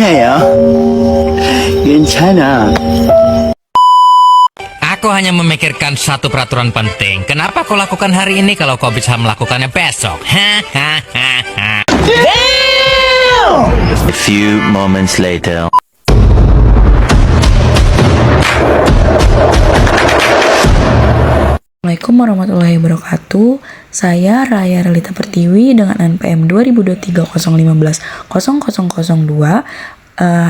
괜찮아요. 괜찮아. Aku hanya memikirkan satu peraturan penting. Kenapa kau lakukan hari ini kalau kau bisa melakukannya besok? Hahaha. A few moments later. Assalamualaikum warahmatullahi wabarakatuh. Saya Raya Relita Pertiwi dengan NPM 2023-015-00002.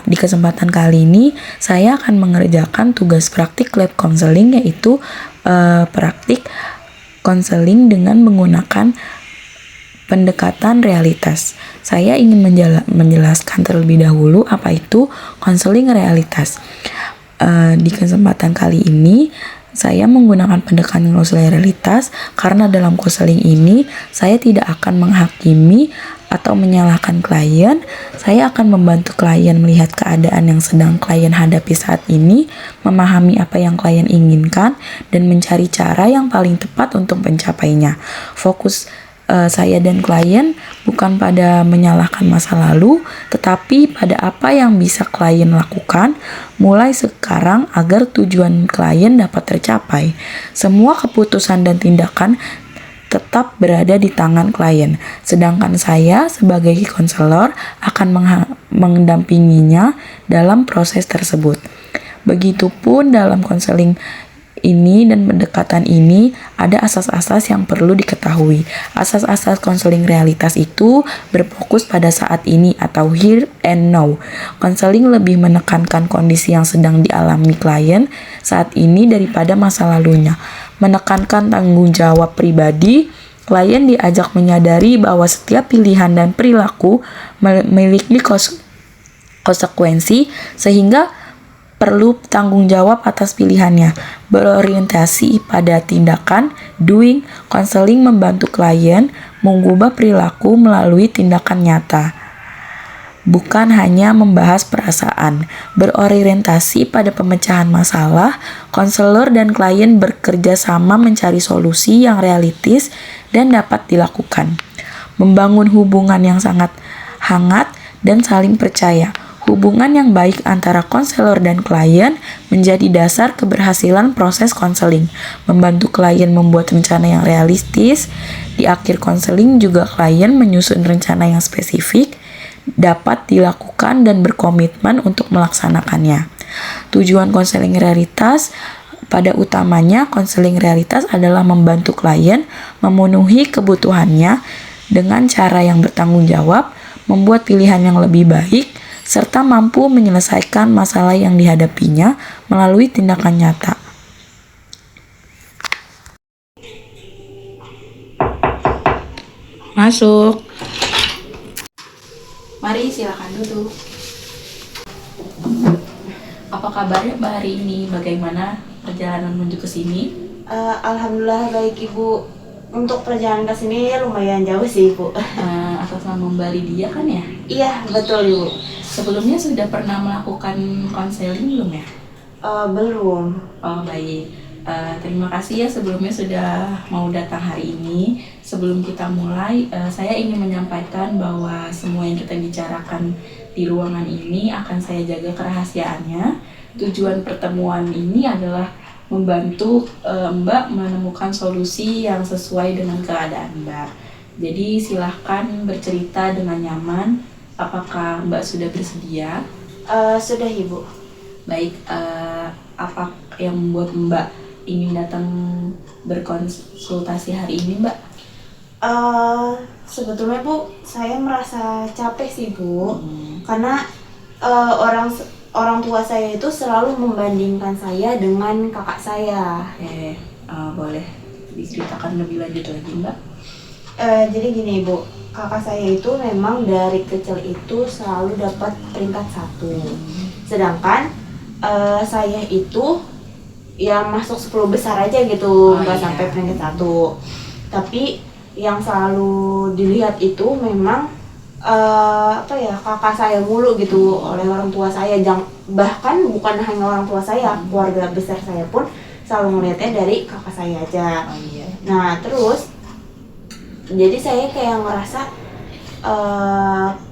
Di kesempatan kali ini saya akan mengerjakan tugas praktik lab counseling, yaitu praktik konseling dengan menggunakan pendekatan realitas. Saya ingin menjelaskan terlebih dahulu apa itu konseling realitas. Di kesempatan kali ini saya menggunakan pendekatan konseling realitas karena dalam konseling ini saya tidak akan menghakimi atau menyalahkan klien. Saya akan membantu klien melihat keadaan yang sedang klien hadapi saat ini, memahami apa yang klien inginkan, dan mencari cara yang paling tepat untuk mencapainya. Fokus saya dan klien bukan pada menyalahkan masa lalu, tetapi pada apa yang bisa klien lakukan mulai sekarang agar tujuan klien dapat tercapai. Semua keputusan dan tindakan tetap berada di tangan klien, sedangkan saya sebagai konselor akan mendampinginya dalam proses tersebut. Begitupun dalam konseling ini dan pendekatan ini ada asas-asas yang perlu diketahui. Asas-asas konseling realitas itu berfokus pada saat ini atau here and now. Konseling lebih menekankan kondisi yang sedang dialami klien saat ini daripada masa lalunya. Menekankan tanggung jawab pribadi, klien diajak menyadari bahwa setiap pilihan dan perilaku memiliki konsekuensi, sehingga perlu tanggung jawab atas pilihannya. Berorientasi pada tindakan, doing, konseling membantu klien mengubah perilaku melalui tindakan nyata, bukan hanya membahas perasaan. Berorientasi pada pemecahan masalah, konselor dan klien bekerja sama mencari solusi yang realistis dan dapat dilakukan. Membangun hubungan yang sangat hangat dan saling percaya. Hubungan yang baik antara konselor dan klien menjadi dasar keberhasilan proses konseling. Membantu klien membuat rencana yang realistis. Di akhir konseling juga klien menyusun rencana yang spesifik, dapat dilakukan dan berkomitmen untuk melaksanakannya. Tujuan konseling realitas pada utamanya, konseling realitas adalah membantu klien memenuhi kebutuhannya dengan cara yang bertanggung jawab, membuat pilihan yang lebih baik, serta mampu menyelesaikan masalah yang dihadapinya melalui tindakan nyata. Masuk. Mari silakan duduk. Apa kabarnya Mbak hari ini? Bagaimana perjalanan menuju ke sini? Alhamdulillah baik Ibu. Untuk perjalanan ke sini lumayan jauh sih Ibu. Atas nama Mbak Lydia kan ya? Iya betul Ibu. Sebelumnya sudah pernah melakukan konseling belum ya? Belum. Oh baik. Terima kasih ya sebelumnya sudah mau datang hari ini. Sebelum kita mulai, saya ingin menyampaikan bahwa semua yang kita bicarakan di ruangan ini akan saya jaga kerahasiaannya. Tujuan pertemuan ini adalah membantu Mbak menemukan solusi yang sesuai dengan keadaan Mbak. Jadi silahkan bercerita dengan nyaman. Apakah Mbak sudah bersedia? Sudah Ibu. Baik, apa yang membuat Mbak ingin datang berkonsultasi hari ini Mbak? Sebetulnya Bu, saya merasa capek sih Bu. Karena orang tua saya itu selalu membandingkan saya dengan kakak saya. Boleh diceritakan lebih lanjut lagi Mbak? Jadi gini Ibu, kakak saya itu memang dari kecil itu selalu dapat peringkat 1. Sedangkan saya itu ya masuk 10 besar aja gitu, nggak sampai peringkat 1. Tapi yang selalu dilihat itu memang kakak saya mulu gitu oleh orang tua saya. Bahkan bukan hanya orang tua saya, keluarga besar saya pun selalu melihatnya dari kakak saya aja. Nah terus jadi saya kayak ngerasa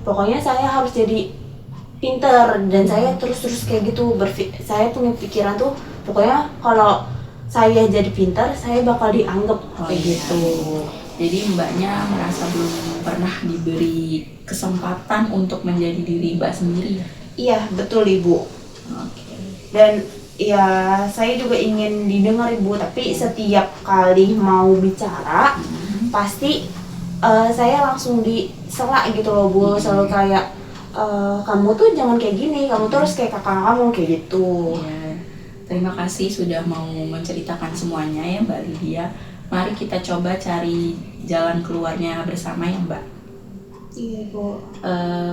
pokoknya saya harus jadi pinter dan saya terus kayak gitu saya punya pikiran tuh pokoknya kalau saya jadi pinter saya bakal dianggap kayak gitu. Jadi mbaknya merasa belum pernah diberi kesempatan untuk menjadi diri mbak sendiri ya? Iya betul Ibu. Oke. Dan ya saya juga ingin didengar Ibu, tapi setiap kali mau bicara pasti saya langsung disela gitu loh Bu, selalu kayak kamu tuh jangan kayak gini, kamu tuh harus kayak kakak kamu kayak gitu. Ya, terima kasih sudah mau menceritakan semuanya ya Mbak Lydia. Mari kita coba cari jalan keluarnya bersama ya Mbak. Iya Bu.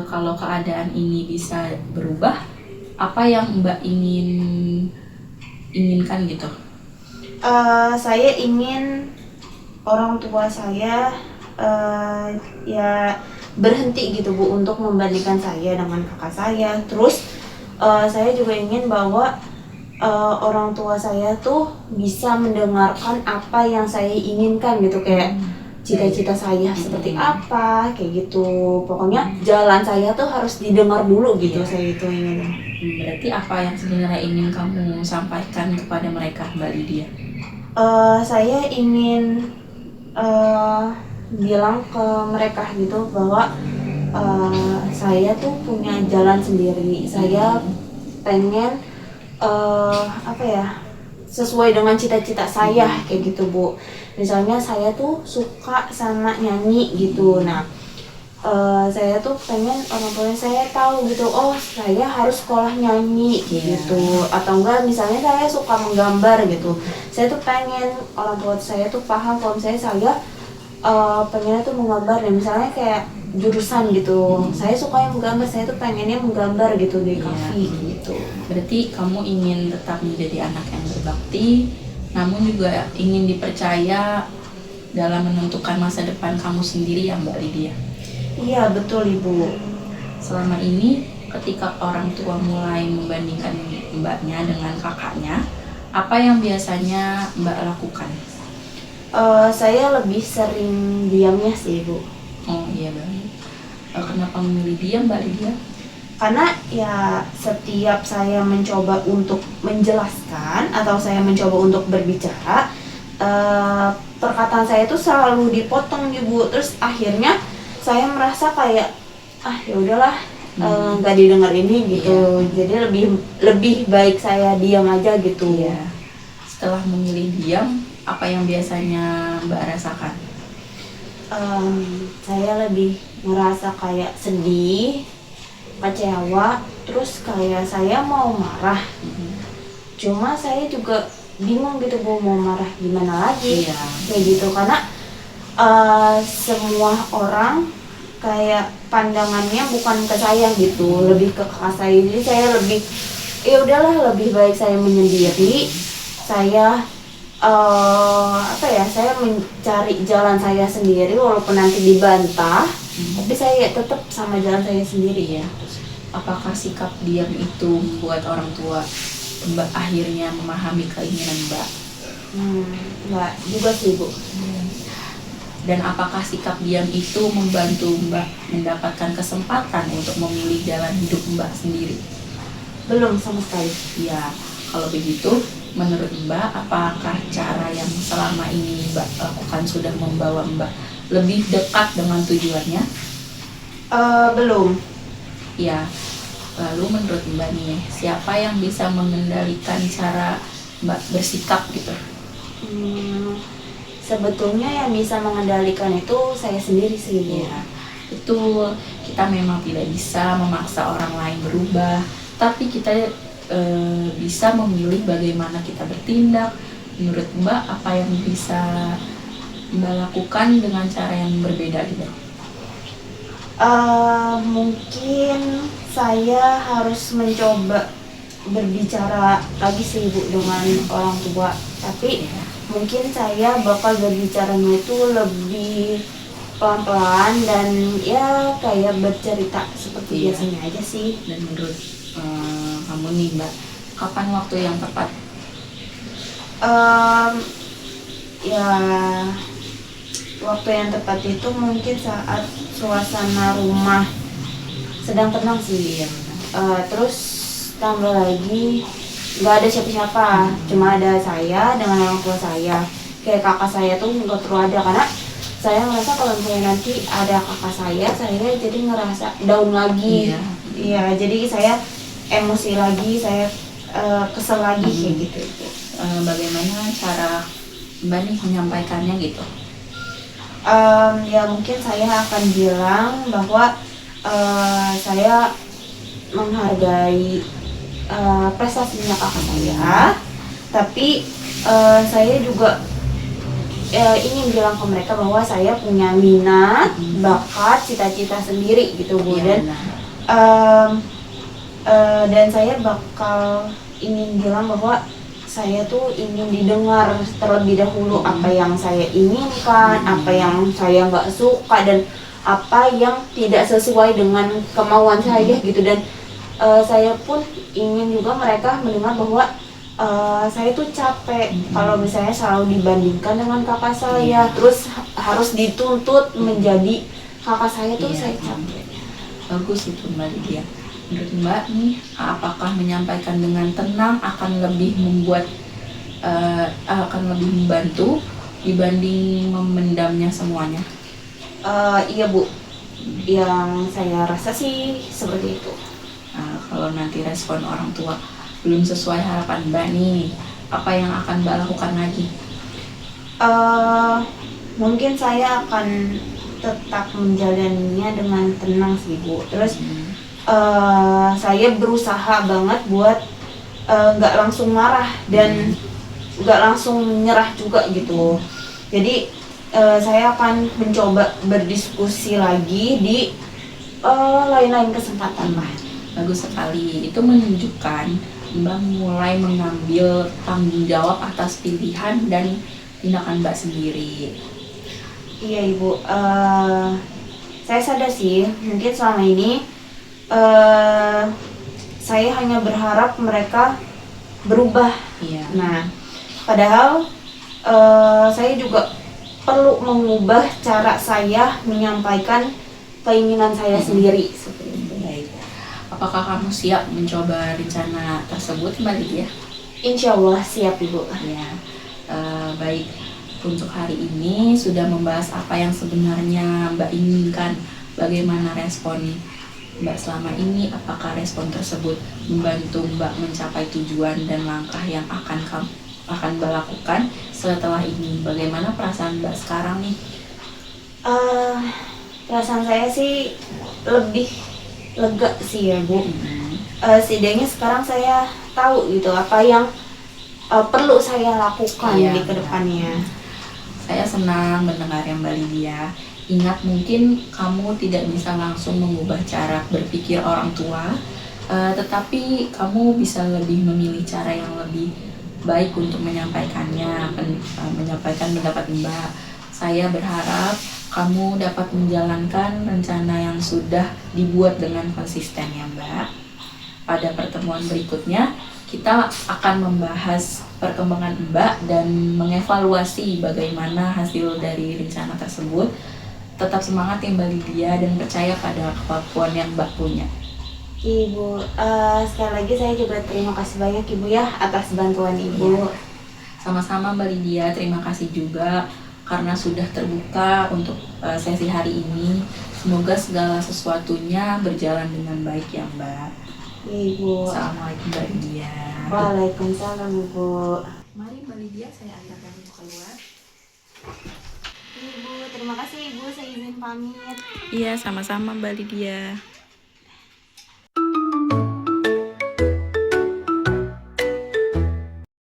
Kalau keadaan ini bisa berubah, apa yang Mbak inginkan gitu? Saya ingin orang tua saya ya berhenti gitu Bu untuk membandingkan saya dengan kakak saya. Terus saya juga ingin bahwa orang tua saya tuh bisa mendengarkan apa yang saya inginkan gitu, kayak cita-cita saya seperti apa kayak gitu. Pokoknya jalan saya tuh harus didengar dulu gitu. Saya itu ingin. Berarti apa yang sebenarnya ingin kamu sampaikan kepada mereka Mbak Lydia? Saya ingin bilang ke mereka gitu bahwa saya tuh punya jalan sendiri. Saya pengen sesuai dengan cita-cita saya kayak gitu Bu. Misalnya saya tuh suka sama nyanyi gitu. Nah saya tuh pengen orang tua saya tahu gitu, oh saya harus sekolah nyanyi gitu. Atau enggak misalnya saya suka menggambar gitu, saya tuh pengen orang tua saya tuh paham kalau misalnya saya pengennya tuh menggambar. Dan misalnya kayak jurusan gitu, saya suka yang menggambar, saya tuh pengennya menggambar gitu di kafe gitu. Berarti kamu ingin tetap menjadi anak yang berbakti, namun juga ingin dipercaya dalam menentukan masa depan kamu sendiri ya Mbak Lydia? Iya betul Ibu. Selama ini ketika orang tua mulai membandingkan mbaknya dengan kakaknya, apa yang biasanya mbak lakukan? Saya lebih sering diamnya sih Ibu. Oh iya banget. Kenapa memilih diam Mbak Lydia? Karena ya setiap saya mencoba untuk menjelaskan atau saya mencoba untuk berbicara, perkataan saya itu selalu dipotong Ibu. Terus akhirnya saya merasa kayak ya udahlah, nggak didengar ini gitu. Jadi lebih baik saya diam aja gitu. Iya. Setelah memilih diam, apa yang biasanya Mbak rasakan? Saya lebih ngerasa kayak sedih, kecewa, terus kayak saya mau marah. Cuma saya juga bingung gitu mau marah gimana lagi. Kayak gitu karena semua orang kayak pandangannya bukan ke saya gitu, lebih ke kakak saya. Jadi saya lebih ya udahlah, lebih baik saya menyendiri. Saya saya mencari jalan saya sendiri walaupun nanti dibantah, tapi saya tetap sama jalan saya sendiri ya. Apakah sikap diam itu membuat orang tua Mbak akhirnya memahami keinginan Mbak? Enggak juga sih Bu. Dan apakah sikap diam itu membantu Mbak mendapatkan kesempatan untuk memilih jalan hidup Mbak sendiri? Belum sama sekali. Ya, kalau begitu menurut Mbak, apakah cara yang selama ini Mbak lakukan sudah membawa Mbak lebih dekat dengan tujuannya? Belum. Ya, lalu menurut Mbak nih, siapa yang bisa mengendalikan cara Mbak bersikap gitu? Sebetulnya yang bisa mengendalikan itu saya sendiri sih Bu. Ya, betul. Kita memang tidak bisa memaksa orang lain berubah, tapi kita bisa memilih bagaimana kita bertindak. Menurut Mbak, apa yang bisa Mbak lakukan dengan cara yang berbeda gitu? Mungkin saya harus mencoba berbicara lagi sih Bu dengan orang tua. Tapi mungkin saya bakal berbicaranya itu lebih pelan-pelan dan ya kayak bercerita seperti biasanya aja sih. Dan menurut kamu nih Mbak, kapan waktu yang tepat? Ya waktu yang tepat itu mungkin saat suasana rumah sedang tenang sih. Terus tambah lagi nggak ada siapa-siapa, cuma ada saya dengan orang tua saya. Kayak kakak saya tuh nggak perlu ada, karena saya ngerasa kalau misalnya nanti ada kakak saya jadi ngerasa down lagi. Iya, jadi saya emosi lagi, saya kesel lagi kayak gitu. Bagaimana cara Mbak nih menyampaikannya gitu? Ya mungkin saya akan bilang bahwa saya menghargai prestasinya kakak saya, tapi saya juga ingin bilang ke mereka bahwa saya punya minat, bakat, cita-cita sendiri gitu Bu. Dan saya bakal ingin bilang bahwa saya tuh ingin didengar terlebih dahulu apa yang saya inginkan, apa yang saya nggak suka, dan apa yang tidak sesuai dengan kemauan saya gitu. Dan saya pun ingin juga mereka mendengar bahwa saya tuh capek kalau misalnya selalu dibandingkan dengan kakak saya, terus harus dituntut menjadi kakak saya tuh saya capek. Bagus itu Mbak Lydia. Menurut Mbak nih, apakah menyampaikan dengan tenang akan lebih membantu dibanding memendamnya semuanya? Iya Bu, yang saya rasa sih seperti itu. Kalau nanti respon orang tua belum sesuai harapan Mbak nih, apa yang akan Mbak lakukan lagi? Mungkin saya akan tetap menjalaninya dengan tenang sih Bu. Terus saya berusaha banget buat nggak langsung marah dan nggak langsung menyerah juga gitu. Jadi saya akan mencoba berdiskusi lagi di lain-lain kesempatan lah. Bagus sekali, itu menunjukkan Mbak mulai mengambil tanggung jawab atas pilihan dan tindakan Mbak sendiri. Iya Ibu, saya sadar sih mungkin selama ini saya hanya berharap mereka berubah. Nah, padahal saya juga perlu mengubah cara saya menyampaikan keinginan saya sendiri seperti itu. Baik. Apakah kamu siap mencoba rencana tersebut Mbak Lydia? Insya Allah siap Ibu. Ya, baik. Untuk hari ini sudah membahas apa yang sebenarnya Mbak inginkan. Bagaimana respon Mbak selama ini? Apakah respon tersebut membantu Mbak mencapai tujuan dan langkah yang akan Mbak lakukan setelah ini? Bagaimana perasaan Mbak sekarang nih? Perasaan saya sih lebih lega sih ya Bu. Setidaknya sekarang saya tahu gitu apa yang perlu saya lakukan di kedepannya. Saya senang mendengar yang Mbak Lydia. Ingat, mungkin kamu tidak bisa langsung mengubah cara berpikir orang tua, tetapi kamu bisa lebih memilih cara yang lebih baik untuk menyampaikannya, menyampaikan pendapat Mbak. Saya berharap kamu dapat menjalankan rencana yang sudah dibuat dengan konsisten ya Mbak. Pada pertemuan berikutnya, kita akan membahas perkembangan Mbak dan mengevaluasi bagaimana hasil dari rencana tersebut. Tetap semangat ya Mbak Lydia dan percaya pada kemampuan yang Mbak punya. Ibu, sekali lagi saya juga terima kasih banyak Ibu ya atas bantuan Ibu. Sama-sama Mbak Lydia, terima kasih juga karena sudah terbuka untuk sesi hari ini. Semoga segala sesuatunya berjalan dengan baik ya Mbak. Ibu. Assalamualaikum Mbak Lydia. Waalaikumsalam Ibu. Mari Mbak Lydia, saya antarkan keluar. Ibu, terima kasih Ibu, saya izin pamit. Iya, sama-sama Mbak Lydia.